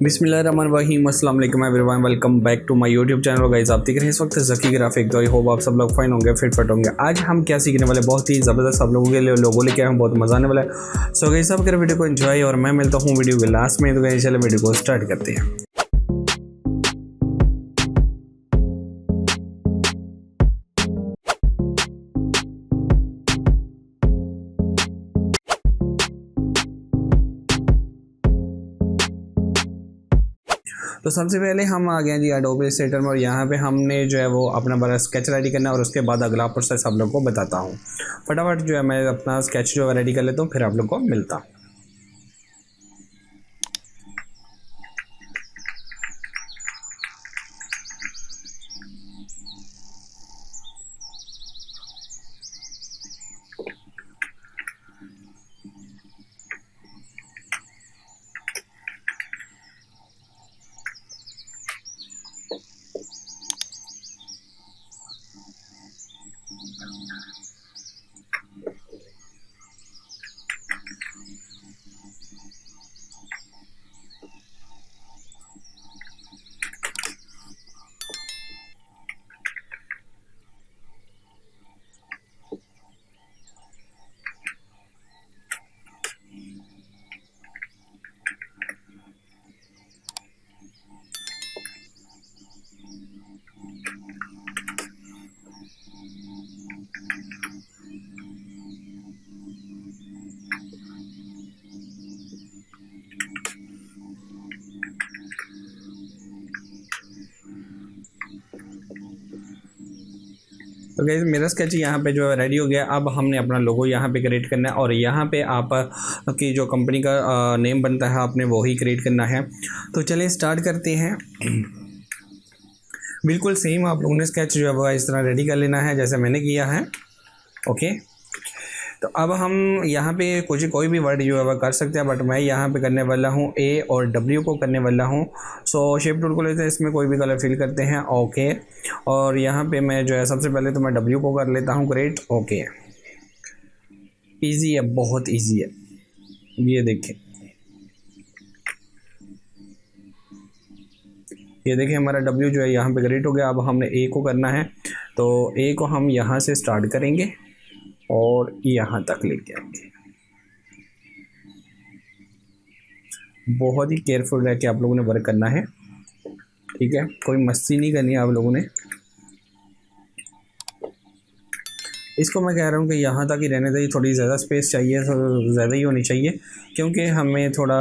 बिस्मिल्लाहिर्रहमानिर्रहीम, अस्सलाम वालेकुम everyone, welcome back to my YouTube channel. Guys आप देख रहे हैं इस वक्त ज़की ग्राफिक। तो आई होप आप सब लोग फाइन होंगे, फिट होंगे। आज हम क्या सीखने वाले, बहुत ही ज़बरदस्त आप लोगों के लिए लोगों लेके आए हैं, बहुत मज़ा आने वाला है। सो गाइस आप वीडियो को एंजॉय, और मैं मिलता हूँ वीडियो के लास्ट में। तो गाइस चलिए वीडियो को स्टार्ट करते हैं। तो सबसे पहले हम आ गए जी एडोबे इलस्ट्रेटर में, और यहाँ पे हमने जो है वो अपना बड़ा स्केच रेडी करना है, और उसके बाद अगला प्रोसेस आप लोग को बताता हूँ। फटाफट जो है मैं अपना स्केच जो है रेडी कर लेता हूँ, फिर आप लोग को मिलता हूँ। तो गाइस मेरा स्केच यहाँ पे जो है रेडी हो गया। अब हमने अपना लोगो यहाँ पे क्रिएट करना है, और यहाँ पे आप की जो कंपनी का नेम बनता है आपने वो ही क्रिएट करना है। तो चलिए स्टार्ट करते हैं। बिल्कुल सेम आप लोगों ने स्केच जो है वो इस तरह रेडी कर लेना है जैसे मैंने किया है। ओके, तो अब हम यहाँ पे कुछ कोई भी वर्ड जो है वह कर सकते हैं, बट मैं यहाँ पे करने वाला हूँ ए और डब्ल्यू को करने वाला हूँ। सो शेप टूल को लेते हैं, इसमें कोई भी कलर फिल करते हैं। ओके, और यहाँ पे मैं जो है सबसे पहले तो मैं डब्ल्यू को कर लेता हूँ ग्रेट। ओके, इजी है, बहुत इजी है, ये देखें, ये देखिए हमारा डब्ल्यू जो है यहाँ पे ग्रेट हो गया। अब हमने ए को करना है, तो ए को हम यहाँ से स्टार्ट करेंगे और यहाँ तक लेके आएंगे। बहुत ही केयरफुल रह के आप लोगों ने वर्क करना है, ठीक है, कोई मस्ती नहीं करनी है आप लोगों ने। इसको मैं कह रहा हूँ कि यहाँ तक ही रहने चाहिए, थोड़ी ज़्यादा स्पेस चाहिए, तो ज़्यादा ही होनी चाहिए, क्योंकि हमें थोड़ा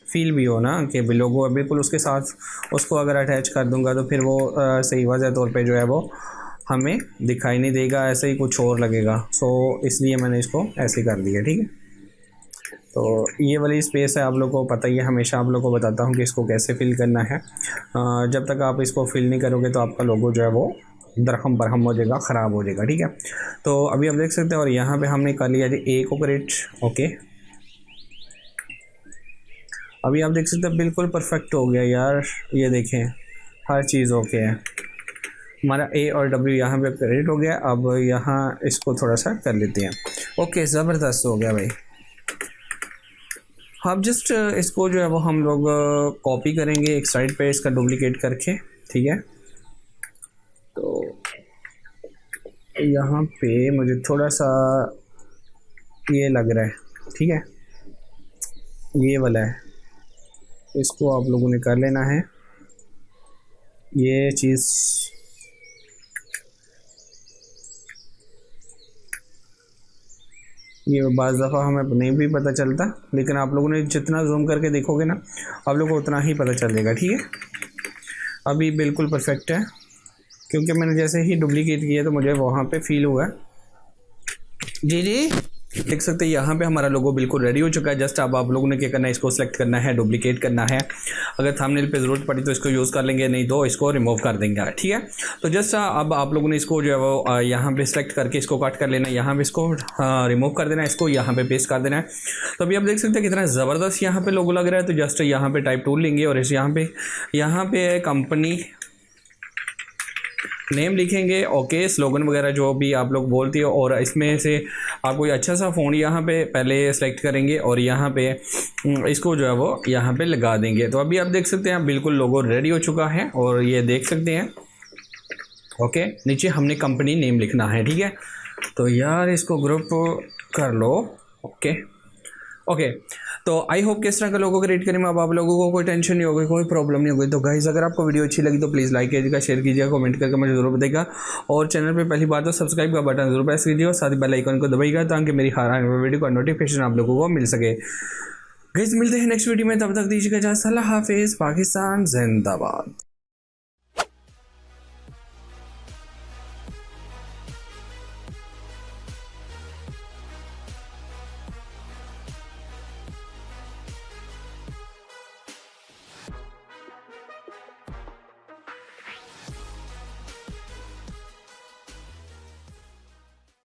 फील भी हो ना कि लोगो बिल्कुल उसके साथ उसको अगर अटैच कर दूँगा तो फिर वो सही वजह तौर पे जो है वो हमें दिखाई नहीं देगा, ऐसे ही कुछ और लगेगा। सो इसलिए मैंने इसको ऐसे कर दिया, ठीक है। तो ये वाली स्पेस है, आप लोग को पता ही है, हमेशा आप लोग को बताता हूँ कि इसको कैसे फिल करना है। जब तक आप इसको फिल नहीं करोगे तो आपका लोगो जो है वो दरहम बरहम हो जाएगा, ख़राब हो जाएगा, ठीक है। तो अभी आप देख सकते हैं, और यहाँ पे हमने कर लिया जी ए को क्रिएट। ओके, अभी आप देख सकते हैं बिल्कुल परफेक्ट हो गया यार, ये देखें हर चीज़ ओके है। हमारा ए और डब्ल्यू यहाँ पे क्रिएट हो गया। अब यहाँ इसको थोड़ा सा कर लेते हैं। ओके, ज़बरदस्त हो गया भाई। अब जस्ट इसको जो है वो हम लोग कॉपी करेंगे एक साइड पे, इसका डुप्लीकेट करके, ठीक है। तो यहाँ पे मुझे थोड़ा सा ये लग रहा है, ठीक है, ये वाला है, इसको आप लोगों ने कर लेना है। ये चीज़ ये बाज़ दफ़ा हमें नहीं भी पता चलता, लेकिन आप लोगों ने जितना जूम करके देखोगे ना आप लोगों को उतना ही पता चलेगा, ठीक है। अभी बिल्कुल परफेक्ट है, क्योंकि मैंने जैसे ही डुप्लीकेट किया तो मुझे वहाँ पे फील हुआ। जी जी देख सकते हैं यहाँ पे हमारा लोगो बिल्कुल रेडी हो चुका है। जस्ट अब आप लोगों ने क्या करना है, इसको सेलेक्ट करना है, डुप्लीकेट करना है। अगर थंबनेल पे ज़रूरत पड़ी तो इसको यूज़ कर लेंगे, नहीं तो इसको रिमूव कर देंगे, ठीक है। तो जस्ट अब आप लोगों ने इसको जो है वो यहाँ पे सेलेक्ट करके इसको कट कर लेना है, यहाँ पे इसको रिमूव कर देना है, इसको यहाँ पे पेस्ट कर देना है। तो अभी आप देख सकते हैं कितना ज़बरदस्त यहाँ पे लोगो लग रहा है। तो जस्ट यहाँ पे टाइप टूल लेंगे, और इस यहाँ पे कंपनी नेम लिखेंगे। ओके, स्लोगन वगैरह जो भी आप लोग बोलते हो, और इसमें से आप कोई अच्छा सा फ़ॉन्ट यहाँ पे पहले सेलेक्ट करेंगे और यहाँ पे इसको जो है वो यहाँ पे लगा देंगे। तो अभी आप देख सकते हैं बिल्कुल लोगो रेडी हो चुका है और ये देख सकते हैं। ओके, नीचे हमने कंपनी नेम लिखना है, ठीक है। तो यार इसको ग्रुप कर लो। ओके ओके, तो आई होप किस तरह का लोगों को रेट करें, अब आप लोगों को कोई टेंशन नहीं होगी, कोई प्रॉब्लम नहीं होगी। तो गाइस अगर आपको वीडियो अच्छी लगी तो प्लीज़ लाइक कीजिएगा, शेयर कीजिएगा, कमेंट करके मुझे जरूर बताइएगा और चैनल पे पहली बात तो सब्सक्राइब का बटन जरूर प्रेस कीजिए और साथ ही बेल आइकन को दबाइएगा ताकि मेरी हर आने वाली वीडियो का नोटिफिकेशन आप लोगों को मिल सके। गाइस मिलते हैं नेक्स्ट वीडियो में, तब तक दीजिएगा इजाज़त। अल्लाह हाफिज़। पाकिस्तान जिंदाबाद।